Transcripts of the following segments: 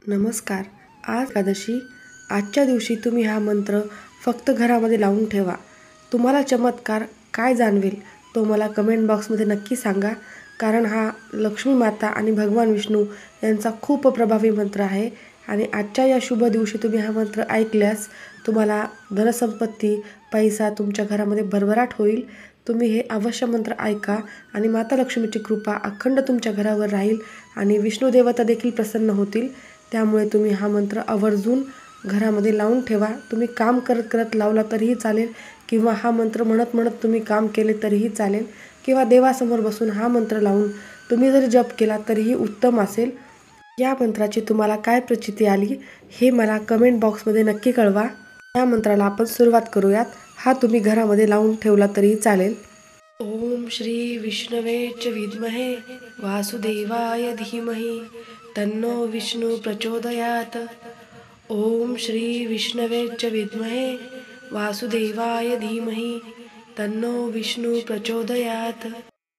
नमस्कार. आज एकादशी. आजच्या दिवशी तुम्ही हा मंत्र फक्त घरामध्ये लावून ठेवा. तुम्हाला चमत्कार काय जाणवेल तो मला कमेंट बॉक्समध्ये नक्की सांगा. कारण हा लक्ष्मी माता आणि भगवान विष्णू यांचा खूप प्रभावी मंत्र आहे. आणि आजच्या या शुभ दिवशी तुम्ही हा मंत्र ऐकल्यास तुम्हाला धनसंपत्ती, पैसा तुमच्या घरामध्ये भरभराट होईल. तुम्ही हे अवश्य मंत्र ऐका आणि माता लक्ष्मीची कृपा अखंड तुमच्या घरावर राहील आणि विष्णू देवता देखील प्रसन्न होतील. त्यामुळे तुम्ही हा मंत्र आवर्जून घरामध्ये लावून ठेवा. तुम्ही काम करत करत लावला तरीही चालेल किंवा हा मंत्र म्हणत म्हणत तुम्ही काम केले तरीही चालेल किंवा देवासमोर बसून हा मंत्र लावून तुम्ही जरी जप केला तरीही उत्तम असेल. या मंत्राची तुम्हाला काय प्रचिती आली हे मला कमेंट बॉक्समध्ये नक्की कळवा. या मंत्राला आपण सुरुवात करूयात. हा तुम्ही घरामध्ये लावून ठेवला तरीही चालेल. ओम श्री विष्णवे च विद्महे वासुदेवाय धीमहि तन्नो विष्णु प्रचोदयात. ओम श्री विष्णवे च विद्महे वासुदेवाय धीमहि तन्नो विष्णु प्रचोदयात.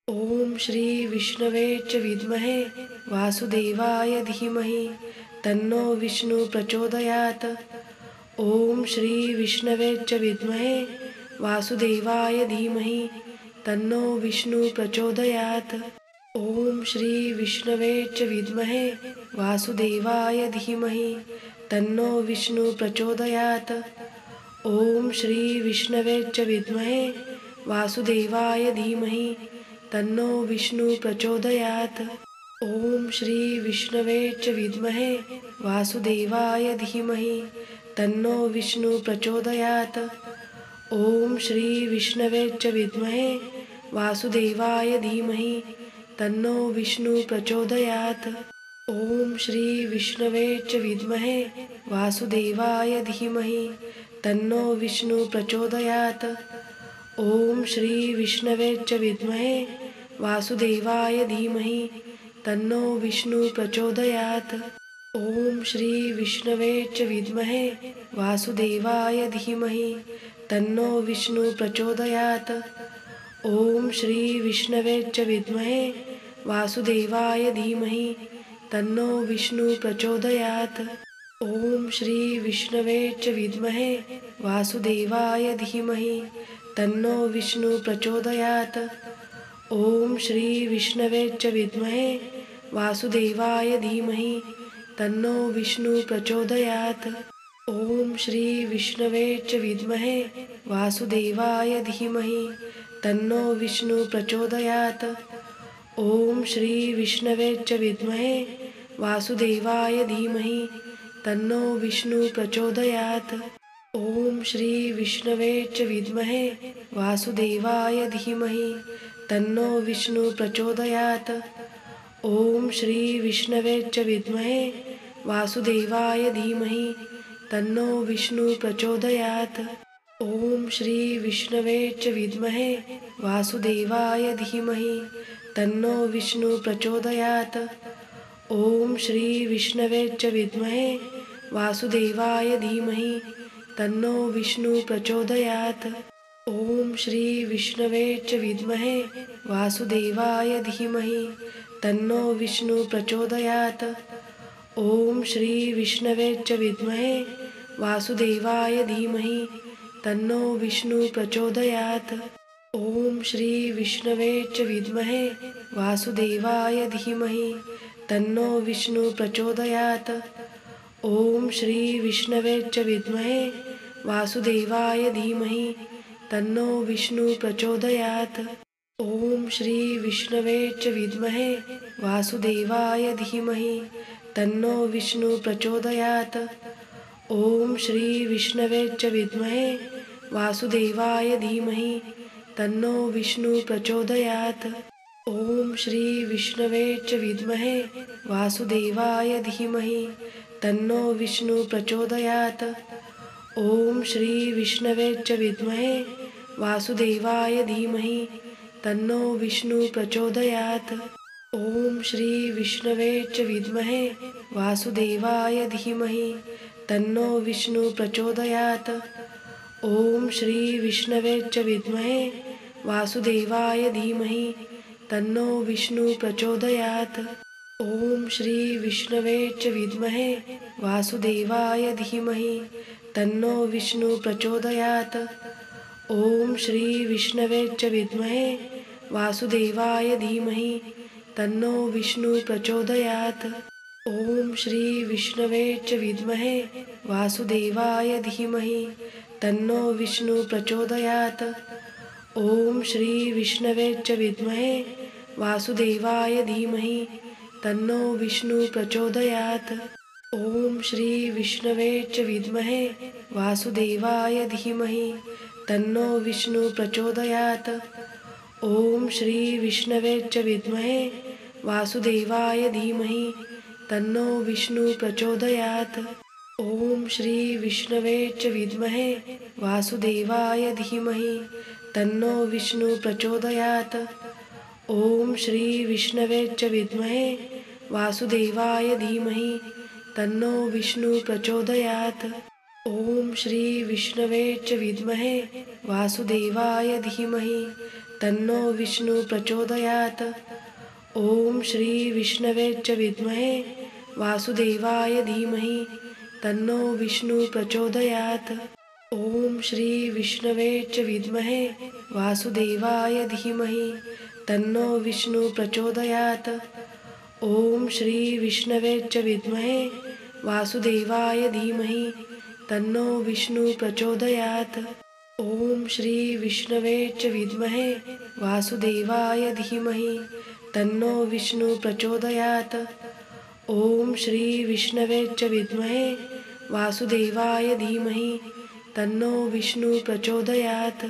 ओम श्री विष्णवे च विद्महे वासुदेवाय धीमहि तन्नो विष्णु प्रचोदयात. ओम श्री विष्णवे च विद्महे वासुदेवाय धीमहि तन्नो विष्णु प्रचोदयात. ओम श्री विष्णवे च विद्महे वासुदेवाय धीमहि तन्नो विष्णु प्रचोदयात. ओम श्री विष्णवे च विद्महे वासुदेवाय धीमहि तन्नो विष्णु प्रचोदयात. ओम श्री विष्णवे च विद्महे वासुदेवाय धीमहि तन्नो विष्णु प्रचोदयात. ओम श्री विष्णवे च विद्महे वासुदेवाय धीमहि तन्नो विष्णु प्रचोदयात. ओम श्री विष्णवे च विद्महे वासुदेवाय धीमहि तन्नो विष्णु प्रचोदयात. ओम श्री विष्णवे च विद्महे वासुदेवाय धीमहि तन्नो विष्णु प्रचोदयात. ओम श्री विष्णवे च विद्महे वासुदेवाय धीमहि तन्नो विष्णु प्रचोदयात. ओम श्री विष्णवे च विद्महे वासुदेवाय धीमहि तन्नो विष्णु प्रचोदयात. ओम श्री विष्णवे च विद्महे वासुदेवाय धीमहि तन्नो विष्णु प्रचोदयात. ओम श्री विष्णवे च विद्महे वासुदेवाय धीमहि तन्नो विष्णु प्रचोदयात. ओम श्री विष्णवे च विद्महे वासुदेवाय धीमहि तन्नो विष्णु प्रचोदयात. ओम श्री विष्णवे च विद्महे वासुदेवाय धीमहि तन्नो विष्णु प्रचोदयात. ओम श्री विष्णवे च विद्महे वासुदेवाय धीमहि तन्नो विष्णु प्रचोदयात. ओम श्री विष्णवे च विद्महे वासुदेवाय धीमहि तन्नो विष्णु प्रचोदयात. ओम श्री विष्णवे च विद्महे वासुदेवाय धीमहि तन्नो विष्णु प्रचोदयात. ओम श्री विष्णवे च विद्महे वासुदेवाय धीमहि तन्नो विष्णु प्रचोदयात. ओम श्री विष्णवे च विद्महे वासुदेवाय धीमहि तन्नो विष्णु प्रचोदयात. ओम श्री विष्णवे च विद्महे वासुदेवाय धीमहि तन्नो विष्णु प्रचोदयात. ओम श्री विष्णवे च विद्महे वासुदेवाय धीमहि तन्नो विष्णु प्रचोदयात. ओम श्री विष्णवे च विद्महे वासुदेवाय धीमहि तन्नो विष्णु प्रचोदयात. ओम श्री विष्णवे च विद्महे वासुदेवाय धीमहि तन्नो विष्णु प्रचोदयात. ओम श्री विष्णवे च विद्महे वासुदेवाय धीमहि तन्नो विष्णु प्रचोदयात. ओम श्री विष्णवे च विद्महे वासुदेवाय धीमहि तन्नो विष्णु प्रचोदयात. ओम श्री विष्णवे च विद्महे वासुदेवाय धीमहि तन्नो विष्णु प्रचोदयात. ओम श्री विष्णवे च विद्महे वासुदेवाय धीमहि तन्नो विष्णु प्रचोदयात. ओम श्री विष्णवे च विद्महे वासुदेवाय धीमहि तन्नो विष्णु प्रचोदयात. ओम श्री विष्णवे च विद्महे वासुदेवाय धीमहि तन्नो विष्णु प्रचोदयात्। ओम श्री विष्णवे च विद्महे वासुदेवाय धीमहि तन्नो विष्णु प्रचोदयात्। ओम श्री विष्णवे च विद्महे वासुदेवाय धीमहि तन्नो विष्णु प्रचोदयात्। ओम श्री विष्णवे च विद्महे वासुदेवाय धीमहि तन्नो विष्णु प्रचोदयात्। ओम श्री विष्णवे च विद्महे वासुदेवाय धीमहि तन्नो विष्णु प्रचोदयात्। ओम श्री विष्णवे च विद्महे वासुदेवाय धीमहि तन्नो विष्णु प्रचोदयात्। ओम श्री विष्णवे च विद्महे वासुदेवाय धीमहि तन्नो विष्णु प्रचोदयात्। ओम श्री विष्णवे च विद्महे वासुदेवाय धीमहि तन्नो विष्णु प्रचोदयात्। ओम श्री विष्णवे च विद्महे वासुदेवाय धीमहि तन्नो विष्णु प्रचोदयात्। ओम श्री विष्णवे च विद्महे वासुदेवाय धीमहि तन्नो विष्णु प्रचोदयात्। ओम श्री विष्णवे च विद्महे वासुदेवाय धीमहि तन्नो विष्णु प्रचोदयात्। ओम श्री विष्णवे च विद्महे वासुदेवाय धीमहि तन्नो विष्णु प्रचोदयात्। ओम श्री विष्णवे च विद्महे वासुदेवाय धीमहि तन्नो विष्णु प्रचोदयात्। ओम श्री विष्णवे च विद्महे वासुदेवाय धीमहि तन्नो विष्णु प्रचोदयात्।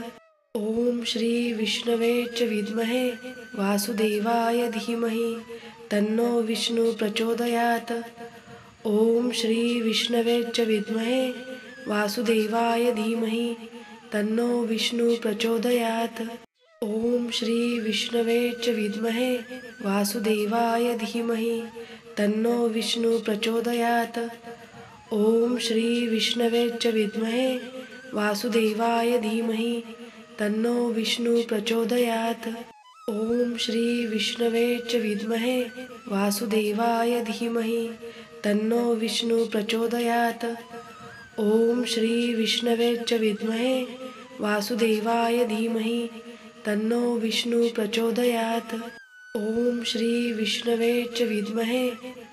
ओम श्री विष्णवे च विद्महे वासुदेवाय धीमहि तन्नो विष्णु प्रचोदयात्। ओम श्री विष्णवे च विद्महे वासुदेवाय धीमहि तन्नो विष्णु प्रचोदयात्। ओम श्री विष्णवे च विद्महे वासुदेवाय धीमहि तन्नो विष्णु प्रचोदयात्। ओम श्री विष्णवे च विद्महे वासुदेवाय धीमहि तन्नो विष्णु प्रचोदयात्। ओम श्री विष्णवे च विद्महे वासुदेवाय धीमहि तन्नो विष्णु प्रचोदयात्। ओम श्री विष्णवे च विद्महे वासुदेवाय धीमहि तन्नो विष्णु प्रचोदयात्। ओम श्री विष्णवे च विद्महे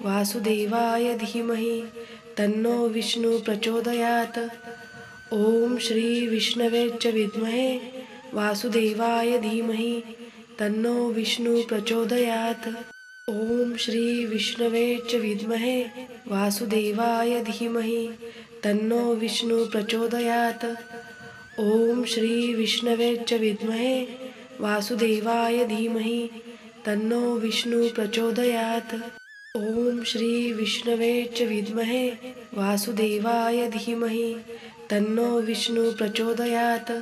वासुदेवाय धीमहि तन्नो विष्णु प्रचोदयात्। ओम श्री विष्णवे च विद्महे वासुदेवाय धीमहि तन्नो विष्णु प्रचोदयात्। ओम श्री विष्णवे च विद्महे वासुदेवाय धीमहि तन्नो विष्णु प्रचोदयात्। ओम श्री विष्णवे च विद्महे वासुदेवाय धीमहि तन्नो विष्णु प्रचोदयात्। ओम श्री विष्णवे च विद्महे वासुदेवाय धीमहि तन्नो विष्णु प्रचोदयात्।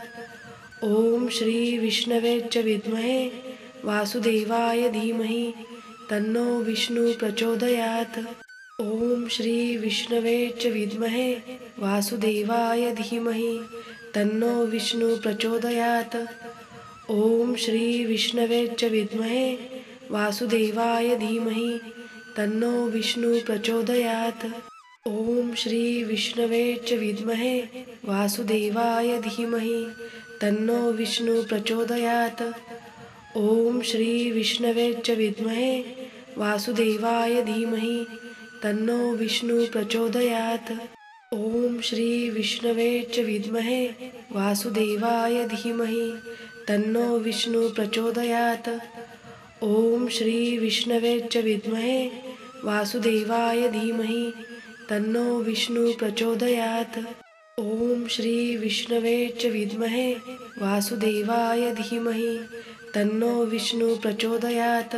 ओम श्री विष्णवे च विद्महे वासुदेवाय धीमहि तन्नो विष्णु प्रचोदयात्। ओम श्री विष्णवे च विद्महे वासुदेवाय धीमहि तन्नो विष्णु प्रचोदयात्। ओम श्री विष्णवे च विद्महे वासुदेवाय धीमहि तन्नो विष्णु प्रचोदयात्। ओम श्री विष्णवे च विद्महे वासुदेवाय धीमहि तन्नो विष्णु प्रचोदयात्। ओम श्री विष्णवे च विद्महे वासुदेवाय धीमहि तन्नो विष्णु प्रचोदयात्। ओम श्री विष्णवे च विद्महे वासुदेवाय धीमहि तन्नो विष्णु प्रचोदयात्। ओम श्री विष्णवे च विद्महे वासुदेवाय धीमहि तन्नो विष्णु प्रचोदयात्। ओम श्री विष्णवे च विद्महे वासुदेवाय धीमहि तन्नो विष्णु प्रचोदयात्।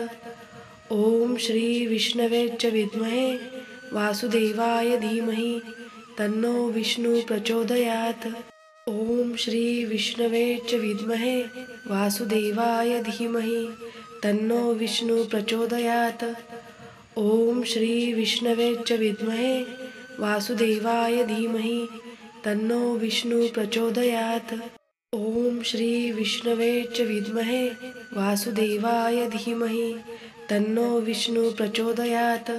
ओम श्री विष्णवे च विद्महे वासुदेवाय धीमहि तन्नो विष्णु प्रचोदयात्। ओम श्री विष्णवे च विद्महे वासुदेवाय धीमहि तन्नो विष्णु प्रचोदयात्। ओम श्री विष्णवे च विद्महे वासुदेवाय धीमहि तन्नो विष्णु प्रचोदयात्। ओम श्री विष्णवे च विद्महे वासुदेवाय धीमहि तन्नो विष्णु प्रचोदयात्।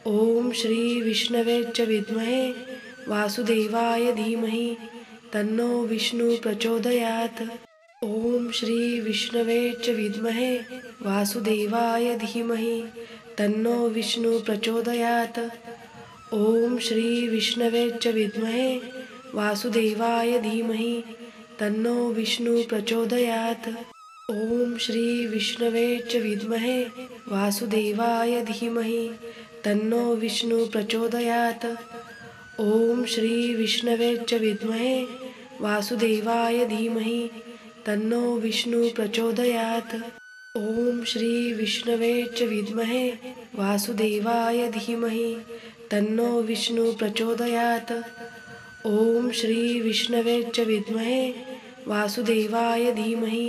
ॐ श्री विष्णवे च विद्महे वासुदेवाय धीमहि तन्नो विष्णु प्रचोदयात्। ॐ श्री विष्णवे च विद्महे वासुदेवाय धीमहि तन्नो विष्णु प्रचोदयात्। ॐ श्री विष्णवे च विद्महे वासुदेवाय धीमहि तन्नो विष्णु प्रचोदयात्। ॐ श्री विष्णवे च विद्महे वासुदेवाय धीमहि तन्नो विष्णु प्रचोदयात्। ॐ श्री विष्णवे च विद्महे वासुदेवाय धीमहि तन्नो विष्णु प्रचोदयात्। ॐ श्री विष्णवे च विद्महे वासुदेवाय धीमहि तन्नो विष्णु प्रचोदयात्। ॐ श्री विष्णवे च विद्महे वासुदेवाय धीमहि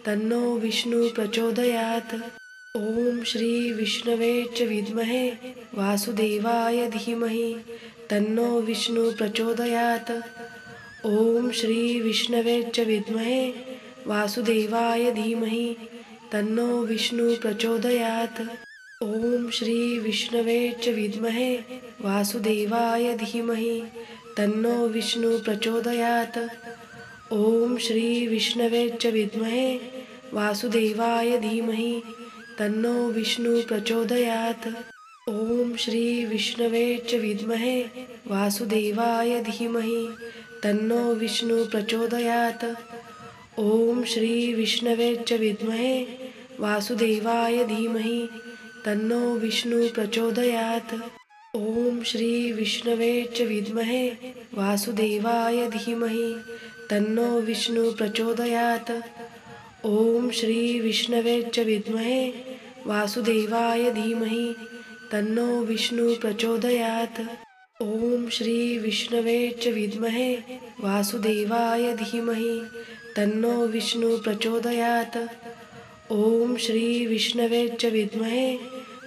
तन्नो विष्णु प्रचोदयात्। ॐ श्री विष्णवे च विद्महे वासुदेवाय धीमहि तन्नो विष्णु प्रचोदयात्। ॐ श्री विष्णवे च विद्महे वासुदेवाय धीमहि तन्नो विष्णु प्रचोदयात्। ॐ श्री विष्णवे च विद्महे वासुदेवाय धीमहि तन्नो विष्णु प्रचोदयात्। ॐ श्री विष्णवे च विद्महे वासुदेवाय धीमहि तन्नो विष्णु प्रचोदयात्। ॐ श्री विष्णवे च विद्महे वासुदेवाय धीमहि तन्नो विष्णु प्रचोदयात्। ॐ श्री विष्णवे च विद्महे वासुदेवाय धीमहि तन्नो विष्णु प्रचोदयात्। ॐ श्री विष्णवे च विद्महे वासुदेवाय धीमहि तन्नो विष्णु प्रचोदयात्। ॐ श्री विष्णवे च विद्महे वासुदेवाय धीमहि तन्नो विष्णु प्रचोदयात्। ॐ श्री विष्णवे च विद्महे वासुदेवाय धीमहि तन्नो विष्णु प्रचोदयात्। ॐ श्री विष्णवे च विद्महे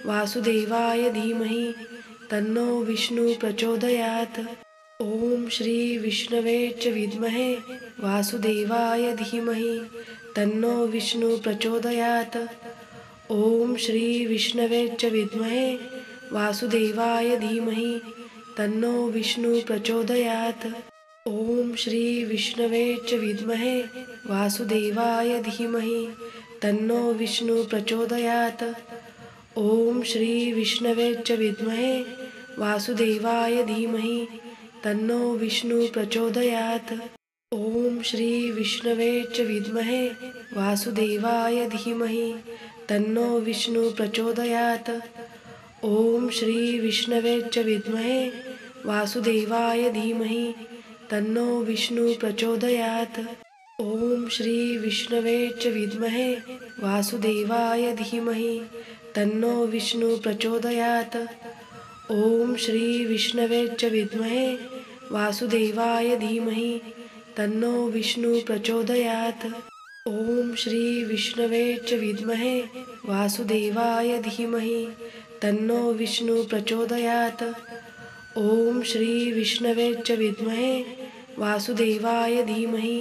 वासुदेवाय धीमहि तन्नो विष्णु प्रचोदयात्। ॐ श्री विष्णवे च विद्महे वासुदेवाय धीमहि तन्नो विष्णु प्रचोदयात्। ॐ श्री विष्णवे च विद्महे वासुदेवाय धीमहि तन्नो विष्णु प्रचोदयात्। ॐ श्री विष्णवे च विद्महे वासुदेवाय धीमहि तन्नो विष्णु प्रचोदयात्। ॐ श्री विष्णवे च विद्महे वासुदेवाय धीमहि तन्नो विष्णु प्रचोदयात्। ॐ श्री विष्णवे च विद्महे वासुदेवाय धीमहि तन्नो विष्णु प्रचोदयात्। ॐ श्री विष्णवे च विद्महे वासुदेवाय धीमहि तन्नो विष्णु प्रचोदयात्। ॐ श्री विष्णवे च विद्महे वासुदेवाय धीमहि तन्नो विष्णु प्रचोदयात्। ॐ श्री विष्णवे च विद्महे वासुदेवाय धीमहि तन्नो विष्णु प्रचोदयात्। ॐ श्री विष्णवे च विद्महे वासुदेवाय धीमहि तन्नो विष्णु प्रचोदयात्। ॐ श्री विष्णवे च विद्महे वासुदेवाय धीमहि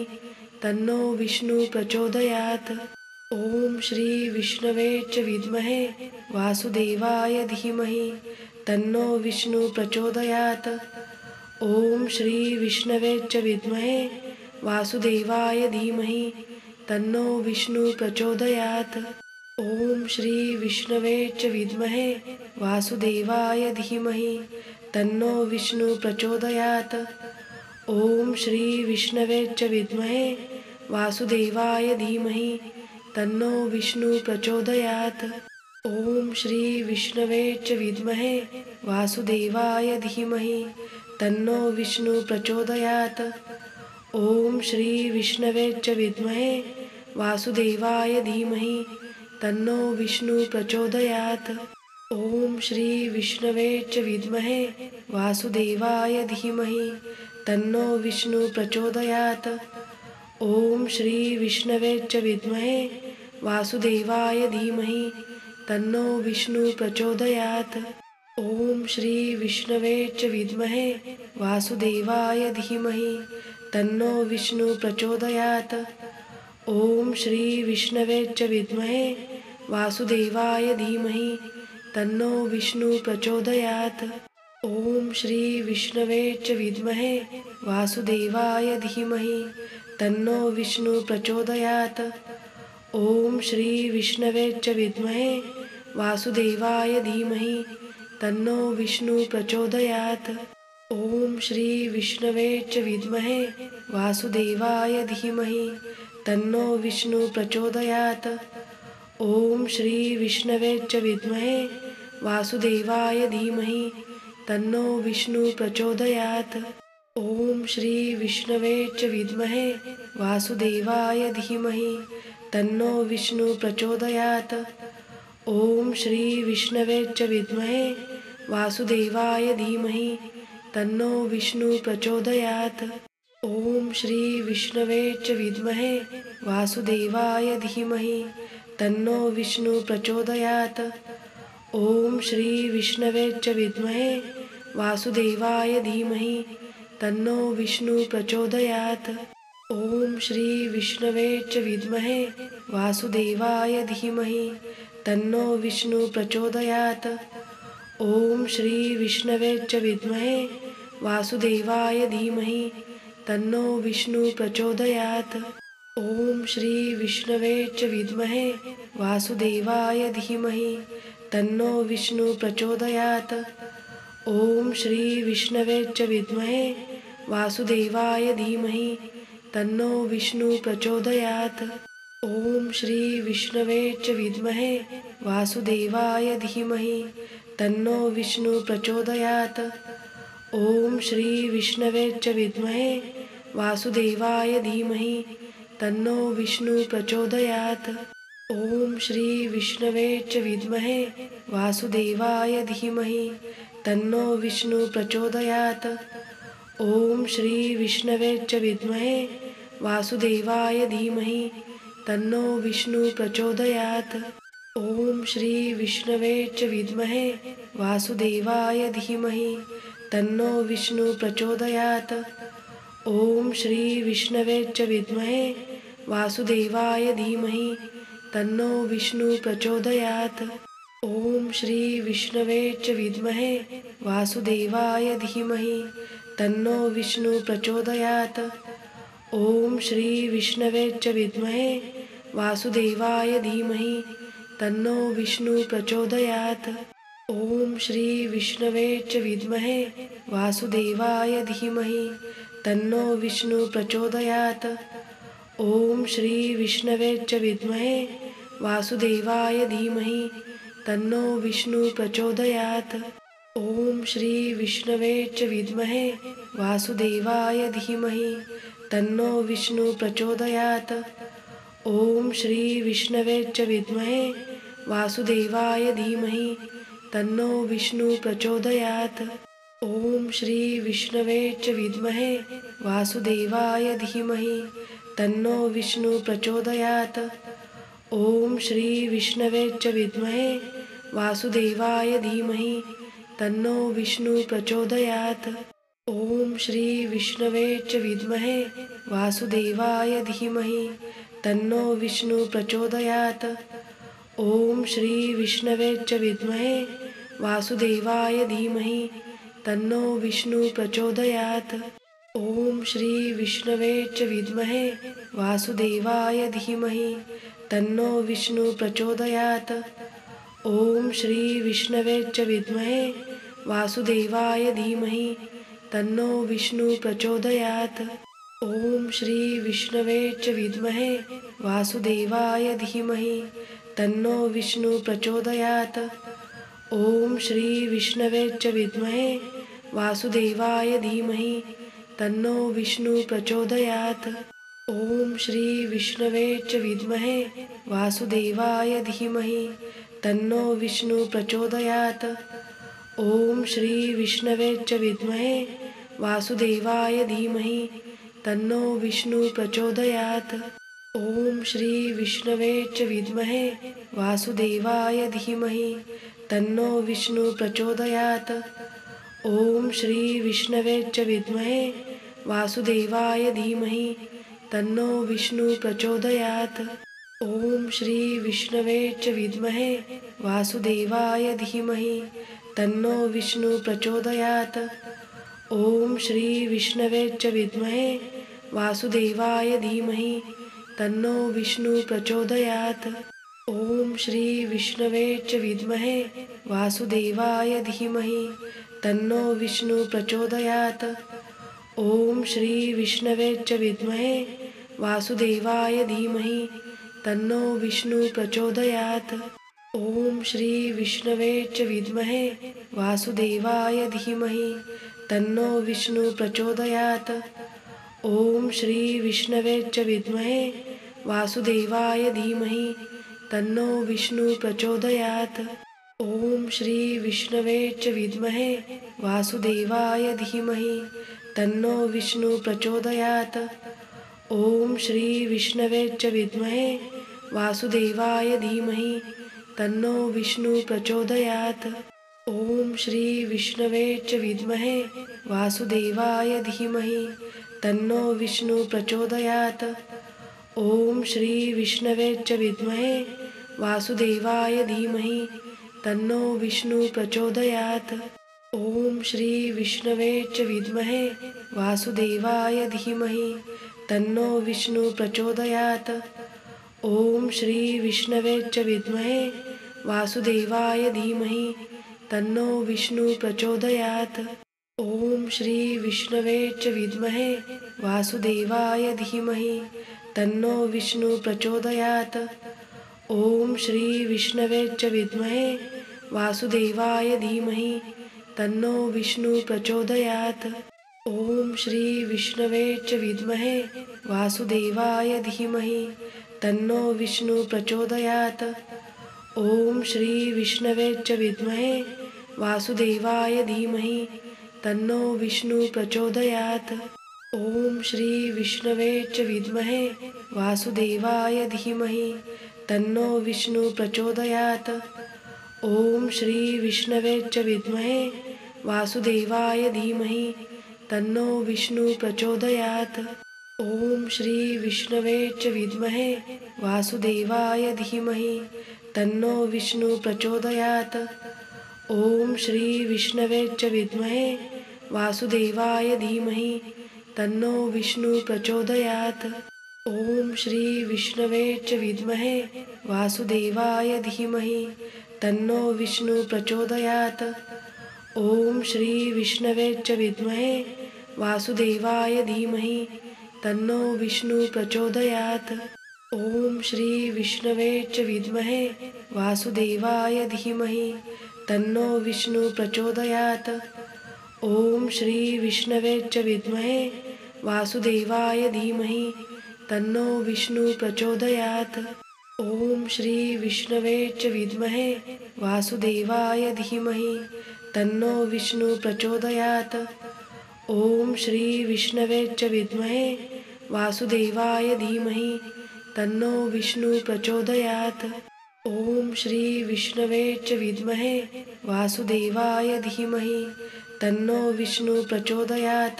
तन्नो विष्णु प्रचोदयात्। ॐ श्री विष्णवे च विद्महे वासुदेवाय धीमहि तन्नो विष्णु प्रचोदयात्। ॐ श्री विष्णवे च विद्महे वासुदेवाय धीमहि तन्नो विष्णु प्रचोदयात्। ॐ श्री विष्णवे च विद्महे वासुदेवाय धीमहि तन्नो विष्णु प्रचोदयात्। ॐ श्री विष्णवे च विद्महे वासुदेवाय धीमहि तन्नो विष्णु प्रचोदयात्। ॐ श्री विष्णवे च विद्महे वासुदेवाय धीमहि तन्नो विष्णु प्रचोदयात्। ॐ श्री विष्णवे च विद्महे वासुदेवाय धीमहि तन्नो विष्णु प्रचोदयात्। ॐ श्री विष्णवे च विद्महे वासुदेवाय धीमहि तन्नो विष्णु प्रचोदयात्। ॐ श्री विष्णवे च विद्महे वासुदेवाय धीमहि तन्नो विष्णु प्रचोदयात्। ॐ श्री विष्णवे च विद्महे वासुदेवाय धीमहि तन्नो विष्णु प्रचोदयात्। ॐ श्री विष्णवे च विद्महे वासुदेवाय धीमहि तन्नो विष्णु प्रचोदयात्। ओम श्री विष्णवे च विद्महे वासुदेवाय धीमहि तन्नो विष्णु प्रचोदयात्। ओम श्री विष्णवे च विद्महे वासुदेवाय धीमहि तन्नो विष्णु प्रचोदयात्। ओम श्री विष्णवे च विद्महे वासुदेवाय धीमहि तन्नो विष्णु प्रचोदयात्। ओम श्री विष्णवे च विद्महे वासुदेवाय धीमहि तन्नो विष्णु प्रचोदयात्। ओम श्री विष्णवे च विद्महे वासुदेवाय धीमहि तन्नो विष्णु प्रचोदयात्। ओम श्री विष्णवे च विद्महे वासुदेवाय धीमहि तन्नो विष्णु प्रचोदयात्। ओम श्री विष्णवे च विद्महे वासुदेवाय धीमहि तन्नो विष्णु प्रचोदयात्। ओम श्री विष्णवे च विद्महे वासुदेवाय धीमहि तन्नो विष्णु प्रचोदयात्। ओम श्री विष्णवे च विद्महे वासुदेवाय धीमहि तन्नो विष्णु प्रचोदयात्। ओम श्री विष्णवे च विद्महे वासुदेवाय धीमहि तन्नो विष्णु प्रचोदयात्। ओम श्री विष्णवे च विद्महे वासुदेवाय धीमहि तन्नो विष्णु प्रचोदयात्। ओम श्री विष्णवे च विद्महे वासुदेवाय धीमहि तन्नो विष्णु प्रचोदयात्। ओम श्री विष्णवे च विद्महे वासुदेवाय धीमहि तन्नो विष्णु प्रचोदयात्। ओम श्री विष्णवे च विद्महे वासुदेवाय धीमहि तन्नो विष्णु प्रचोदयात्। ओम श्री विष्णवे च विद्महे वासुदेवाय धीमहि तन्नो विष्णु प्रचोदयात्। ओम श्री विष्णवे च विद्महे वासुदेवाय धीमहि तन्नो विष्णु प्रचोदयात्। ओम श्री विष्णवे च विद्महे वासुदेवाय धीमहि तन्नो विष्णु प्रचोदयात्। ओम श्री विष्णवे च विद्महे वासुदेवाय धीमहि तन्नो विष्णु प्रचोदयात्। ओम श्री विष्णवे च विद्महे वासुदेवाय धीमहि तन्नो विष्णु प्रचोदयात्। ओम श्री विष्णवे च विद्महे वासुदेवाय धीमहि तन्नो विष्णु प्रचोदयात्। ओम श्री विष्णवे च विद्महे वासुदेवाय धीमहि तन्नो विष्णु प्रचोदयात्। ओम श्री विष्णवे च विद्महे वासुदेवाय धीमहि तन्नो विष्णु प्रचोदयात्। ओम श्री विष्णवे च विद्महे वासुदेवाय धीमहि तन्नो विष्णु प्रचोदयात्। ओम श्री विष्णवे च विद्महे वासुदेवाय धीमहि तन्नो विष्णु प्रचोदयात्। ओम श्री विष्णवे च विद्महे वासुदेवाय धीमहि तन्नो विष्णु प्रचोदयात्। ओम श्री विष्णवे च विद्महे वासुदेवाय धीमहि तन्नो विष्णु प्रचोदयात्। ओम श्री विष्णवे च विद्महे वासुदेवाय धीमहि तन्नो विष्णु प्रचोदयात्। ओम श्री विष्णवे च विद्महे वासुदेवाय धीमहि तन्नो विष्णु प्रचोदयात्। ओम श्री विष्णवे च विद्महे वासुदेवाय धीमहि तन्नो विष्णु प्रचोदयात्। ओम श्री विष्णवे च विद्महे वासुदेवाय धीमहि तन्नो विष्णु प्रचोदयात्। ओम श्री विष्णवे च विद्महे वासुदेवाय धीमहि तन्नो विष्णु प्रचोदयात्। ओम श्री विष्णवे च विद्महे वासुदेवाय धीमहि तन्नो विष्णु प्रचोदयात्। ओम श्री विष्णवे च विद्महे वासुदेवाय धीमहि तन्नो विष्णु प्रचोदयात्। ओम श्री विष्णवे च विद्महे वासुदेवाय धीमहि तन्नो विष्णु प्रचोदयात्। ओम श्री विष्णवे च विद्महे वासुदेवाय धीमहि तन्नो विष्णु प्रचोदयात्। ओम श्री विष्णवे च विद्महे वासुदेवाय धीमहि तन्नो विष्णु प्रचोदयात्। ॐ श्री विष्णवे च विद्महे वासुदेवाय धीमहि तन्नो विष्णु प्रचोदयात्। ॐ श्री विष्णवे च विद्महे वासुदेवाय धीमहि तन्नो विष्णु प्रचोदयात्। ॐ श्री विष्णवे च विद्महे वासुदेवाय धीमहि तन्नो विष्णु प्रचोदयात्। ॐ श्री विष्णवे च विद्महे वासुदेवाय धीमहि तन्नो विष्णु प्रचोदयात्। ॐ श्री विष्णवे च विद्महे वासुदेवाय धीमहि तन्नो विष्णु प्रचोदयात्। ॐ श्री विष्णवे च विद्महे वासुदेवाय धीमहि तन्नो विष्णु प्रचोदयात्। ॐ श्री विष्णवे च विद्महे वासुदेवाय धीमहि तन्नो विष्णु प्रचोदयात्। ॐ श्री विष्णवे च विद्महे वासुदेवाय धीमहि तन्नो विष्णु प्रचोदयात्। ॐ श्री विष्णवे च विद्महे वासुदेवाय धीमहि तन्नो विष्णु प्रचोदयात्। ॐ श्री विष्णवे च विद्महे वासुदेवाय धीमहि तन्नो विष्णु प्रचोदयात्। ॐ श्री विष्णवे च विद्महे वासुदेवाय धीमहि तन्नो विष्णु प्रचोदयात्। ॐ श्री विष्णवे च विद्महे वासुदेवाय धीमहि तन्नो विष्णु प्रचोदयात्। ॐ श्री विष्णवे च विद्महे वासुदेवाय धीमहि तन्नो विष्णु प्रचोदयात्। ॐ श्री विष्णवे च विद्महे वासुदेवाय धीमहि तन्नो विष्णु प्रचोदयात्। ॐ श्री विष्णवे च विद्महे वासुदेवाय धीमहि तन्नो विष्णु प्रचोदयात्। ॐ श्री विष्णवे च विद्महे वासुदेवाय धीमहि तन्नो विष्णु प्रचोदयात्। ॐ श्री विष्णवे च विद्महे वासुदेवाय धीमहि तन्नो विष्णु प्रचोदयात्। ॐ श्री विष्णवे च विद्महे वासुदेवाय धीमहि तन्नो विष्णु प्रचोदयात्। ॐ श्री विष्णवे च विद्महे वासुदेवाय धीमहि तन्नो विष्णु प्रचोदयात्। ॐ श्री विष्णवे च विद्महे वासुदेवाय धीमहि तन्नो विष्णु प्रचोदयात्। ॐ श्री विष्णवे च विद्महे वासुदेवाय धीमहि तन्नो विष्णु प्रचोदयात्। ॐ श्री विष्णवे च विद्महे वासुदेवाय धीमहि तन्नो विष्णु प्रचोदयात्। ॐ श्री विष्णवे च विद्महे वासुदेवाय धीमहि तन्नो विष्णु प्रचोदयात्। ॐ श्री विष्णवे च विद्महे वासुदेवाय धीमहि तन्नो विष्णु प्रचोदयात्। ॐ श्री विष्णवे च विद्महे वासुदेवाय धीमहि तन्नो विष्णु प्रचोदयात्। ॐ श्री विष्णवे च विद्महे वासुदेवाय धीमहि तन्नो विष्णु प्रचोदयात्। ॐ श्री विष्णवे च विद्महे वासुदेवाय धीमहि तन्नो विष्णु प्रचोदयात्।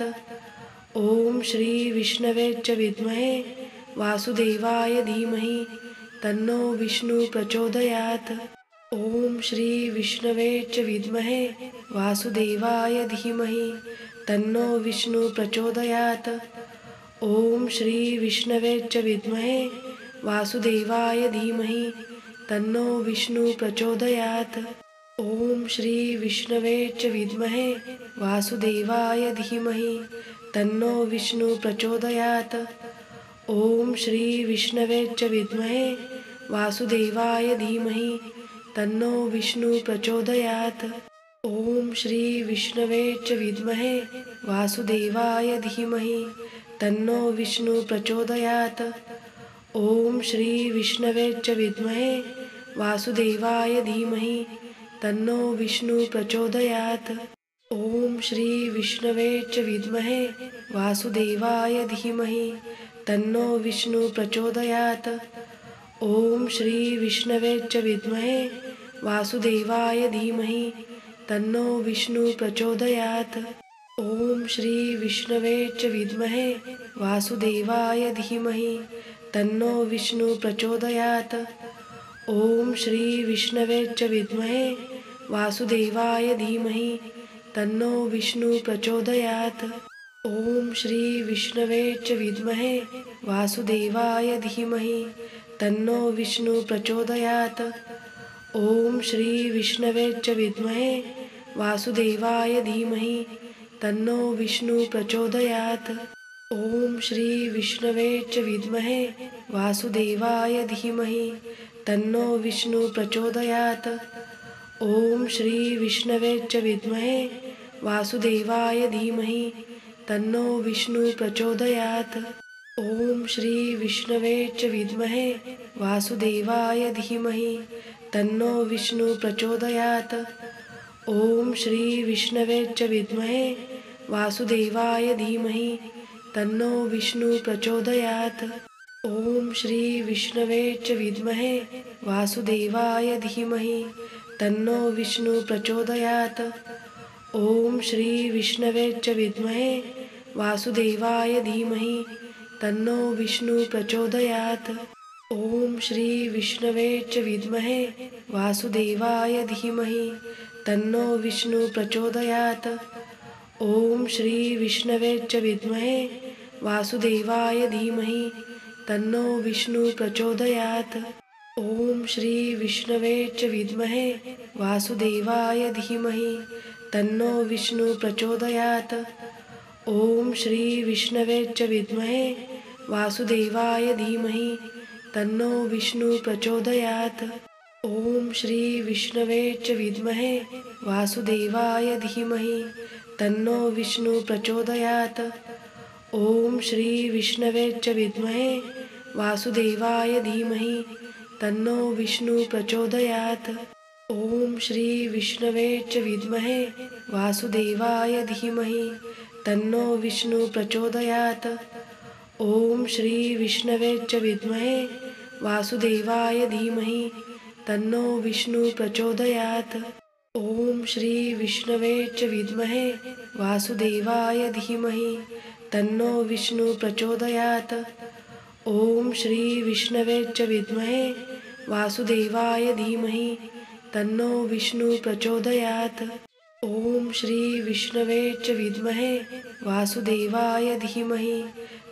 ॐ श्री विष्णवे च विद्महे वासुदेवाय धीमहि तन्नो विष्णु प्रचोदयात्। ॐ श्री विष्णवे च विद्महे वासुदेवाय धीमहि तन्नो विष्णु प्रचोदयात्। ॐ श्री विष्णवे च विद्महे वासुदेवाय धीमहि तन्नो विष्णु प्रचोदयात्। ॐ श्री विष्णवे च विद्महे वासुदेवाय धीमहि तन्नो विष्णु प्रचोदयात्। ॐ श्री विष्णवे च विद्महे वासुदेवाय धीमहि तन्नो विष्णु प्रचोदयात्। ॐ श्री विष्णवे च विद्महे वासुदेवाय धीमहि तन्नो विष्णु प्रचोदयात्। ॐ श्री विष्णवे च विद्महे वासुदेवाय धीमहि तन्नो विष्णु प्रचोदयात्। ॐ श्री विष्णवे च विद्महे वासुदेवाय धीमहि तन्नो विष्णु प्रचोदयात्। ॐ श्री विष्णवे च विद्महे वासुदेवाय धीमहि तन्नो विष्णु प्रचोदयात्। ॐ श्री विष्णवे च विद्महे वासुदेवाय धीमहि तन्नो विष्णु प्रचोदयात्। ॐ श्री विष्णवे च विद्महे वासुदेवाय धीमहि तन्नो विष्णु प्रचोदयात्। ॐ श्री विष्णवे च विद्महे वासुदेवाय धीमहि तन्नो विष्णु प्रचोदयात्। ॐ श्री विष्णवे च विद्महे वासुदेवाय धीमहि तन्नो विष्णु प्रचोदयात्। ॐ श्री विष्णवे च विद्महे वासुदेवाय धीमहि तन्नो विष्णु प्रचोदयात्। ॐ श्री विष्णवे च विद्महे वासुदेवाय धीमहि तन्नो विष्णु प्रचोदयात्। ॐ श्री विष्णवे च विद्महे वासुदेवाय धीमहि तन्नो विष्णु प्रचोदयात्। ॐ श्री विष्णवे च विद्महे वासुदेवाय धीमहि तन्नो विष्णु प्रचोदयात्। ॐ श्री विष्णवे च विद्महे वासुदेवाय धीमहि तन्नो विष्णु प्रचोदयात्। ॐ श्री विष्णवे च विद्महे वासुदेवाय धीमहि तन्नो विष्णु प्रचोदयात्। ॐ श्री विष्णवे च विद्महे वासुदेवाय धीमहि तन्नो विष्णु प्रचोदयात्। ॐ श्री विष्णवे च विद्महे वासुदेवाय धीमहि तन्नो विष्णु प्रचोदयात्। ॐ श्री विष्णवे च विद्महे वासुदेवाय धीमहि तन्नो विष्णु प्रचोदयात्। ॐ श्री विष्णवे च विद्महे वासुदेवाय धीमहि तन्नो विष्णु प्रचोदयात्। ॐ श्री विष्णवे च विद्महे वासुदेवाय धीमहि तन्नो विष्णु प्रचोदयात्। ॐ श्री विष्णवे च विद्महे वासुदेवाय धीमहि तन्नो विष्णु प्रचोदयात्। ॐ श्री विष्णवे च विद्महे वासुदेवाय धीमहि तन्नो विष्णु प्रचोदयात्। ॐ श्री विष्णवे च विद्महे वासुदेवाय धीमहि तन्नो विष्णु प्रचोदयात्। ॐ श्री विष्णवे च विद्महे वासुदेवाय धीमहि तन्नो विष्णु प्रचोदयात्। ॐ श्री विष्णवे च विद्महे वासुदेवाय धीमहि तन्नो विष्णु प्रचोदयात्। ॐ श्री विष्णवे च विद्महे वासुदेवाय धीमहि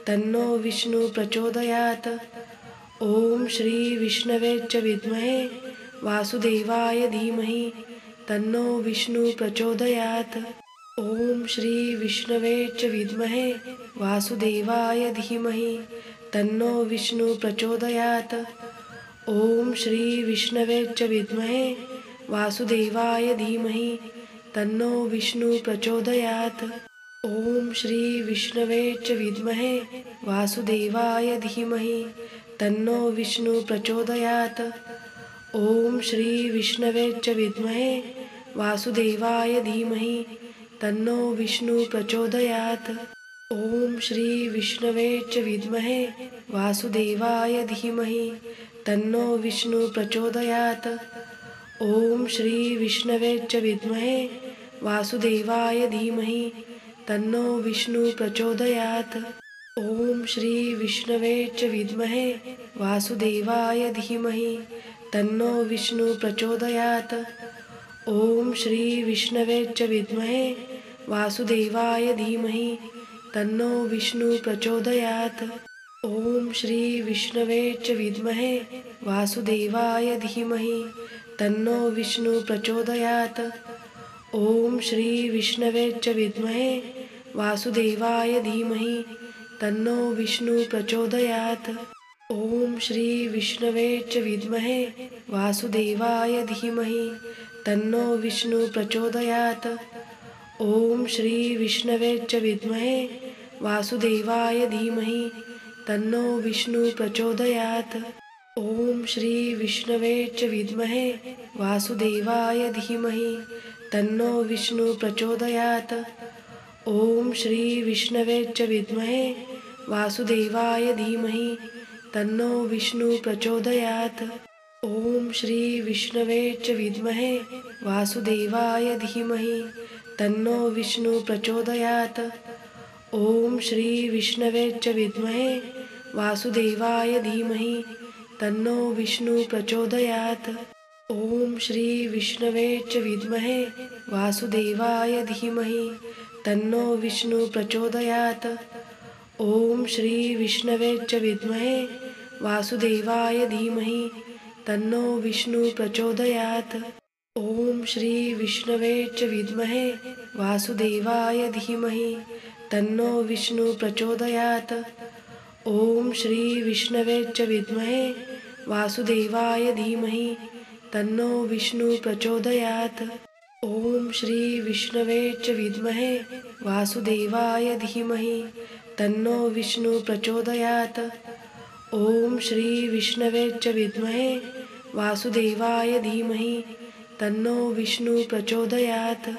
तन्नो विष्णु प्रचोदयात्। ॐ श्री विष्णवे च विद्महे वासुदेवाय धीमहि तन्नो विष्णु प्रचोदयात्। ॐ श्री विष्णवे च विद्महे वासुदेवाय धीमहि तन्नो विष्णु प्रचोदयात्। ॐ श्री विष्णवे च विद्महे वासुदेवाय धीमहि तन्नो विष्णु प्रचोदयात्। ॐ श्री विष्णवे च विद्महे वासुदेवाय धीमहि तन्नो विष्णु प्रचोदयात्। ॐ श्री विष्णवे च विद्महे वासुदेवाय धीमहि तन्नो विष्णु प्रचोदयात्। ॐ श्री विष्णवे च विद्महे वासुदेवाय धीमहि तन्नो विष्णु प्रचोदयात्। ॐ श्री विष्णवे च विद्महे वासुदेवाय धीमहि तन्नो विष्णु प्रचोदयात्। ॐ श्री विष्णवे च विद्महे वासुदेवाय धीमहि तन्नो विष्णु प्रचोदयात्। ॐ श्री विष्णवे च विद्महे वासुदेवाय धीमहि तन्नो विष्णु प्रचोदयात्। ॐ श्री विष्णवे च विद्महे वासुदेवाय धीमहि तन्नो विष्णु प्रचोदयात्। ॐ श्री विष्णवे च विद्महे वासुदेवाय धीमहि तन्नो विष्णु प्रचोदयात्। ॐ श्री विष्णवे च विद्महे वासुदेवाय धीमहि तन्नो विष्णु प्रचोदयात्। ॐ श्री विष्णवे च विद्महे वासुदेवाय धीमहि तन्नो विष्णु प्रचोदयात्। ॐ श्री विष्णवे च विद्महे वासुदेवाय धीमहि तन्नो विष्णु प्रचोदयात्। ॐ श्री विष्णवे च विद्महे वासुदेवाय धीमहि तन्नो विष्णु प्रचोदयात्। ॐ श्री विष्णवे च विद्महे वासुदेवाय धीमहि तन्नो विष्णु प्रचोदयात्। ॐ श्री विष्णवे च विद्महे वासुदेवाय धीमहि तन्नो विष्णु प्रचोदयात्। ओम श्री विष्णवे च विद्महे वासुदेवाय धीमहि तन्नो विष्णु प्रचोदयात्। ओम श्री विष्णवे च विद्महे वासुदेवाय धीमहि तन्नो विष्णु प्रचोदयात्। ओम श्री विष्णवे च विद्महे वासुदेवाय धीमहि तन्नो विष्णु प्रचोदयात्। ओम श्री विष्णवे च विद्महे वासुदेवाय धीमहि तन्नो विष्णु प्रचोदयात्। ओम श्री विष्णवे च विद्महे वासुदेवाय धीमहि तन्नो विष्णु प्रचोदयात्। ओम श्री विष्णवे च विद्महे वासुदेवाय धीमहि तन्नो विष्णु प्रचोदयात्।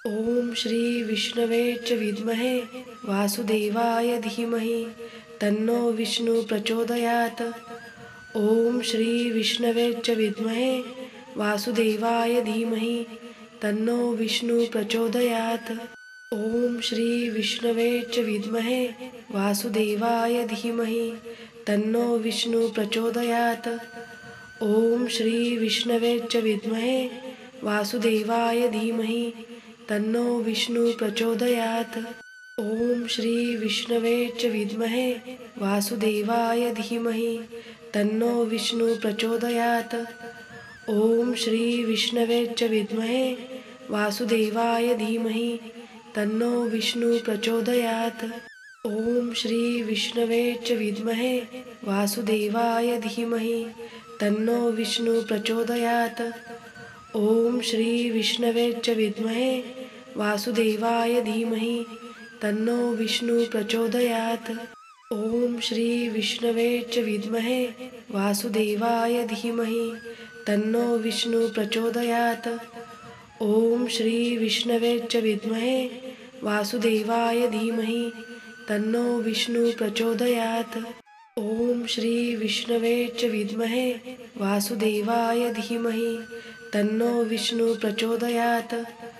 ओम श्री विष्णवे च विद्महे वासुदेवाय धीमहि तन्नो विष्णु प्रचोदयात्। ओम श्री विष्णवे च विद्महे वासुदेवाय धीमहि तन्नो विष्णु प्रचोदयात्। ओम श्री विष्णवे च विद्महे वासुदेवाय धीमहि तन्नो विष्णु प्रचोदयात्। ओम श्री विष्णवे च विद्महे वासुदेवाय धीमहि तन्नो विष्णु प्रचोदयात्। ओम श्री विष्णवे च विद्महे वासुदेवाय धीमहि तन्नो विष्णु प्रचोदयात्। ओम श्री विष्णवे च विद्महे वासुदेवाय धीमहि तन्नो विष्णु प्रचोदयात्। ओम श्री विष्णवे च विद्महे वासुदेवाय धीमहि तन्नो विष्णु प्रचोदयात्। ओम श्री विष्णवे च विद्महे वासुदेवाय धीमहि तन्नो विष्णु प्रचोदयात्। ओम श्री विष्णवे च विद्महे वासुदेवाय धीमहि तन्नो विष्णु प्रचोदयात्। ओम श्री विष्णवे च विद्महे वासुदेवाय धीमहि तन्नो विष्णु प्रचोदयात्। ओम श्री विष्णवे च विद्महे वासुदेवाय धीमहि तन्नो विष्णु प्रचोदयात्।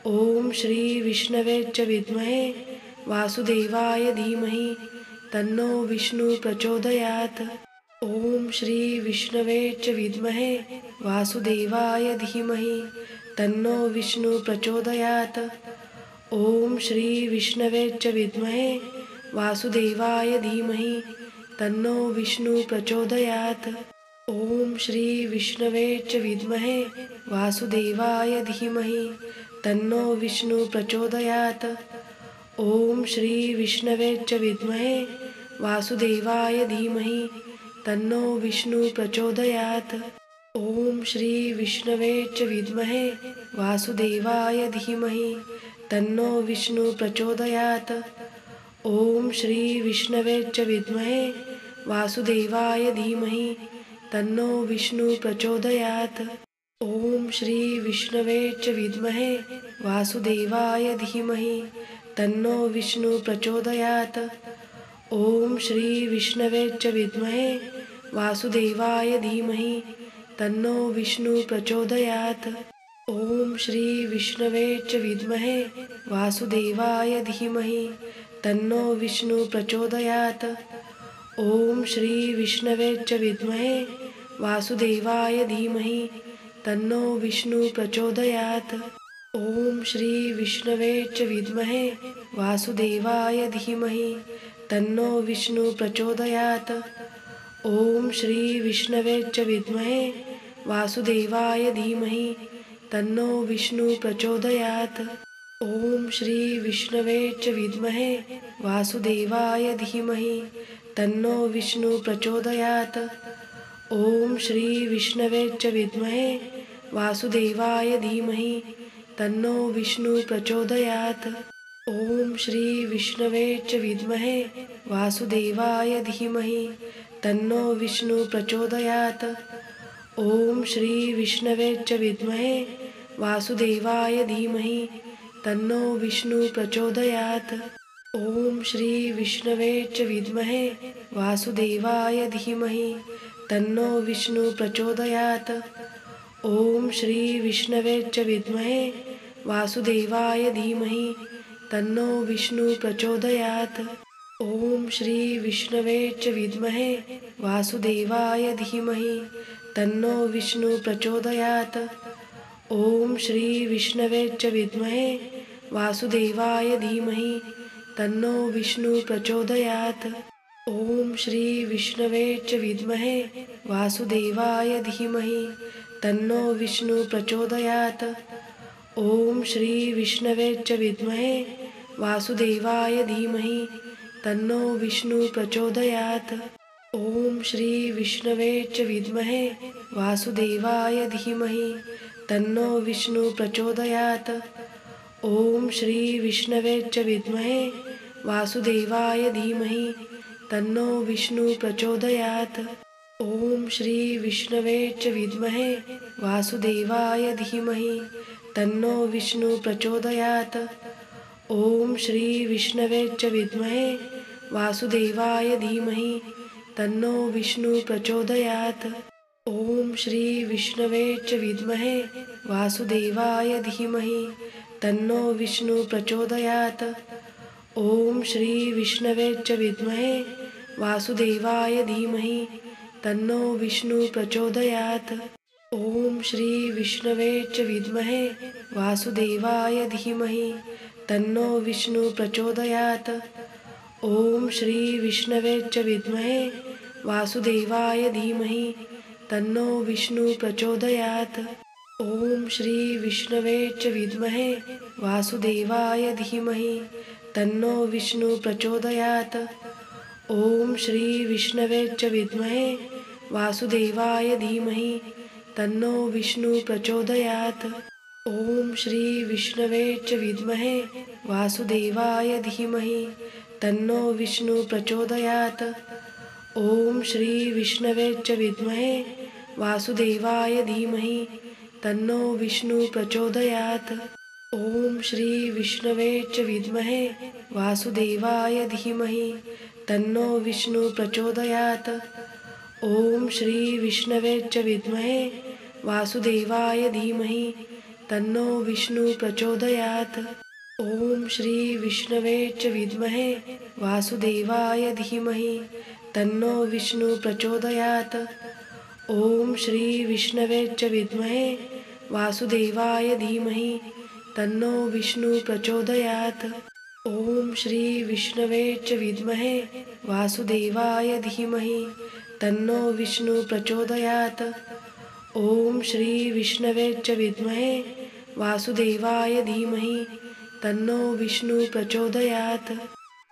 ओम श्री विष्णवे च विद्महे वासुदेवाय धीमहि तन्नो विष्णु प्रचोदयात्। ओम श्री विष्णवे च विद्महे वासुदेवाय धीमहि तन्नो विष्णु प्रचोदयात्। ओम श्री विष्णवे च विद्महे वासुदेवाय धीमहि तन्नो विष्णु प्रचोदयात्। ओम श्री विष्णवे च विद्महे वासुदेवाय धीमहि तन्नो विष्णु प्रचोदयात्। ओम श्री विष्णवे च विद्महे वासुदेवाय धीमहि तन्नो विष्णु प्रचोदयात्। ओम श्री विष्णवे च विद्महे वासुदेवाय धीमहि तन्नो विष्णु प्रचोदयात्। ओम श्री विष्णवे च विद्महे वासुदेवाय धीमहि तन्नो विष्णु प्रचोदयात्। ओम श्री विष्णवे च विद्महे वासुदेवाय धीमहि तन्नो विष्णु प्रचोदयात्। ओम श्री विष्णवे च विद्महे वासुदेवाय धीमहि तन्नो विष्णु प्रचोदयात्। ओम श्री विष्णवे च विद्महे वासुदेवाय धीमहि तन्नो विष्णु प्रचोदयात्। ओम श्री विष्णवे च विद्महे वासुदेवाय धीमहि तन्नो विष्णु प्रचोदयात्। ओम श्री विष्णवे च विद्महे वासुदेवाय धीमहि तन्नो विष्णु प्रचोदयात्। ओम श्री विष्णवे च विद्महे वासुदेवाय धीमहि तन्नो विष्णु प्रचोदयात्। ओम श्री विष्णवे च विद्महे वासुदेवाय धीमहि तन्नो विष्णु प्रचोदयात्। ओम श्री विष्णवे च विद्महे वासुदेवाय धीमहि तन्नो विष्णु प्रचोदयात्। ओम श्री विष्णवे च विद्महे वासुदेवाय धीमहि तन्नो विष्णु प्रचोदयात्। ओम श्री विष्णवे च विद्महे वासुदेवाय धीमहि तन्नो विष्णु प्रचोदयात्। ओम श्री विष्णवे च विद्महे वासुदेवाय धीमहि तन्नो विष्णु प्रचोदयात्। ओम श्री विष्णवे च विद्महे वासुदेवाय धीमहि तन्नो विष्णु प्रचोदयात्। ॐ श्री विष्णवे च विद्महे वासुदेवाय धीमहि तन्नो विष्णु प्रचोदयात्। ॐ श्री विष्णवे च विद्महे वासुदेवाय धीमहि तन्नो विष्णु प्रचोदयात्। ॐ श्री विष्णवे च विद्महे वासुदेवाय धीमहि तन्नो विष्णु प्रचोदयात्। ॐ श्री विष्णवे च विद्महे वासुदेवाय धीमहि तन्नो विष्णु प्रचोदयात्। ॐ श्री विष्णवे च विद्महे वासुदेवाय धीमहि तन्नो विष्णु प्रचोदयात्। ॐ श्री विष्णवे च विद्महे वासुदेवाय धीमहि तन्नो विष्णु प्रचोदयात्। ॐ श्री विष्णवे च विद्महे वासुदेवाय धीमहि तन्नो विष्णु प्रचोदयात्। ॐ श्री विष्णवे च विद्महे वासुदेवाय धीमहि तन्नो विष्णु प्रचोदयात्। ॐ श्री विष्णवे च विद्महे वासुदेवाय धीमहि तन्नो विष्णु प्रचोदयात्। ॐ श्री विष्णवे च विद्महे वासुदेवाय धीमहि तन्नो विष्णु प्रचोदयात्। ॐ श्री विष्णवे च विद्महे वासुदेवाय धीमहि तन्नो विष्णु प्रचोदयात्। ॐ श्री विष्णवे च विद्महे वासुदेवाय धीमहि तन्नो विष्णु प्रचोदयात्। ॐ श्री विष्णवे च विद्महे वासुदेवाय धीमहि तन्नो विष्णु प्रचोदयात्। ॐ श्री विष्णवे च विद्महे वासुदेवाय धीमहि तन्नो विष्णु प्रचोदयात्। ॐ श्री विष्णवे च विद्महे वासुदेवाय धीमहि तन्नो विष्णु प्रचोदयात्। ॐ श्री विष्णवे च विद्महे वासुदेवाय धीमहि तन्नो विष्णु प्रचोदयात्। ॐ श्री विष्णवे च विद्महे वासुदेवाय धीमहि तन्नो विष्णु प्रचोदयात्। ॐ श्री विष्णवे च विद्महे वासुदेवाय धीमहि तन्नो विष्णु प्रचोदयात्। ॐ श्री विष्णवे च विद्महे वासुदेवाय धीमहि तन्नो विष्णु प्रचोदयात्। ॐ श्री विष्णवे च विद्महे वासुदेवाय धीमहि तन्नो विष्णु प्रचोदयात्। ॐ श्री विष्णवे च विद्महे वासुदेवाय धीमहि तन्नो विष्णु प्रचोदयात्। ॐ श्री विष्णवे च विद्महे वासुदेवाय धीमहि तन्नो विष्णु प्रचोदयात्।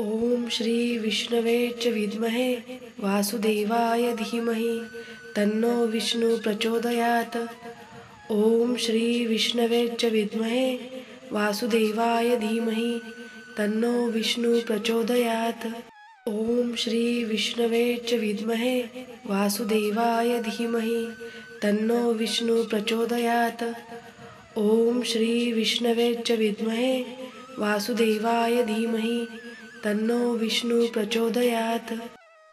ॐ श्री विष्णवे च विद्महे वासुदेवाय धीमहि तन्नो विष्णु प्रचोदयात्। ॐ श्री विष्णवे च विद्महे वासुदेवाय धीमहि तन्नो विष्णु प्रचोदयात्। ॐ श्री विष्णवे च विद्महे वासुदेवाय धीमहि तन्नो विष्णु प्रचोदयात्। ॐ श्री विष्णवे च विद्महे वासुदेवाय धीमहि तन्नो विष्णु प्रचोदयात्।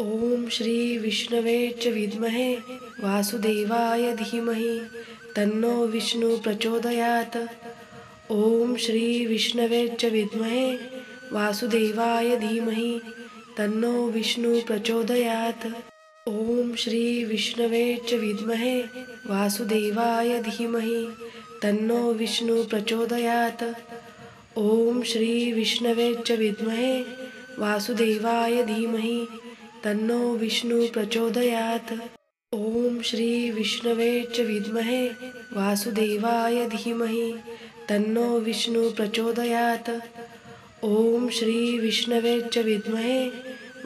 ॐ श्री विष्णवे च विद्महे वासुदेवाय धीमहि तन्नो विष्णु प्रचोदयात्। ॐ श्री विष्णवे च विद्महे वासुदेवाय धीमहि तन्नो विष्णु प्रचोदयात्। ॐ श्री विष्णवे च विद्महे वासुदेवाय धीमहि तन्नो विष्णु प्रचोदयात्। ॐ श्री विष्णवे च विद्महे वासुदेवाय धीमहि तन्नो विष्णु प्रचोदयात्। ॐ श्री विष्णवे च विद्महे वासुदेवाय धीमहि तन्नो विष्णु प्रचोदयात्। ॐ श्री विष्णवे च विद्महे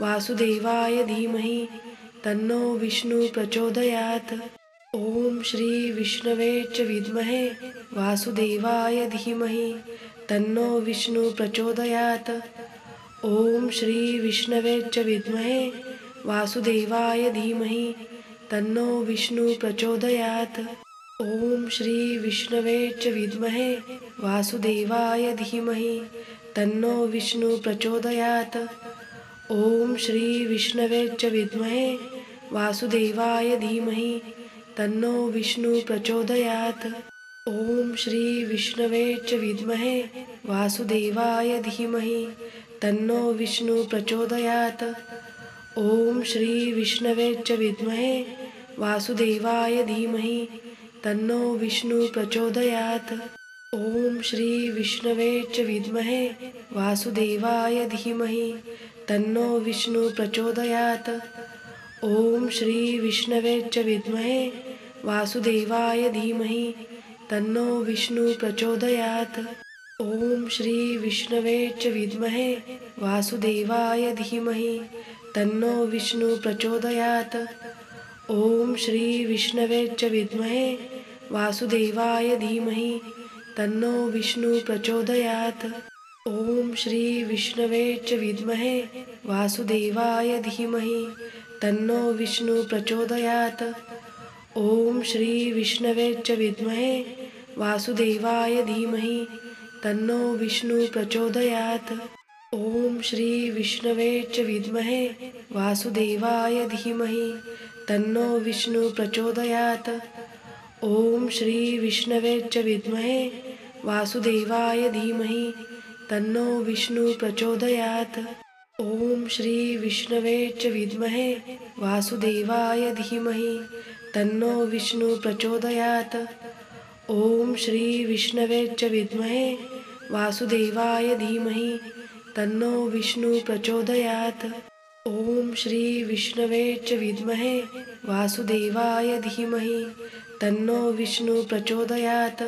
वासुदेवाय धीमहि तन्नो विष्णु प्रचोदयात्। ॐ श्री विष्णवे च विद्महे वासुदेवाय धीमहि तन्नो विष्णु प्रचोदयात्। ॐ श्री विष्णवे च विद्महे वासुदेवाय धीमहि तन्नो विष्णु प्रचोदयात्। ॐ श्री विष्णवे च विद्महे वासुदेवाय धीमहि तन्नो विष्णु प्रचोदयात्। ॐ श्री विष्णवे च विद्महे वासुदेवाय धीमहि तन्नो विष्णु प्रचोदयात्। ॐ श्री विष्णवे च विद्महे वासुदेवाय धीमहि तन्नो विष्णु प्रचोदयात्। ॐ श्री विष्णवे च विद्महे वासुदेवाय धीमहि तन्नो विष्णु प्रचोदयात्। ॐ श्री विष्णवे च विद्महे वासुदेवाय धीमहि तन्नो विष्णु प्रचोदयात्। ॐ श्री विष्णवे च विद्महे वासुदेवाय धीमहि तन्नो विष्णु प्रचोदयात्। ॐ श्री विष्णवे च विद्महे वासुदेवाय धीमहि तन्नो विष्णु प्रचोदयात्। ॐ श्री विष्णवे च विद्महे वासुदेवाय धीमहि तन्नो विष्णु प्रचोदयात्। ॐ श्री विष्णवे च विद्महे वासुदेवाय धीमहि तन्नो विष्णु प्रचोदयात्। ॐ श्री विष्णवे च विद्महे वासुदेवाय धीमहि तन्नो विष्णु प्रचोदयात्। ॐ श्री विष्णवे च विद्महे वासुदेवाय धीमहि तन्नो विष्णु प्रचोदयात्। ॐ श्री विष्णवे च विद्महे वासुदेवाय धीमहि तन्नो विष्णु प्रचोदयात्। ॐ श्री विष्णवे च विद्महे वासुदेवाय धीमहि तन्नो विष्णु प्रचोदयात्। ॐ श्री विष्णवे च विद्महे वासुदेवाय धीमहि तन्नो विष्णु प्रचोदयात्। ॐ श्री विष्णवे च विद्महे वासुदेवाय धीमहि तन्नो विष्णु प्रचोदयात्।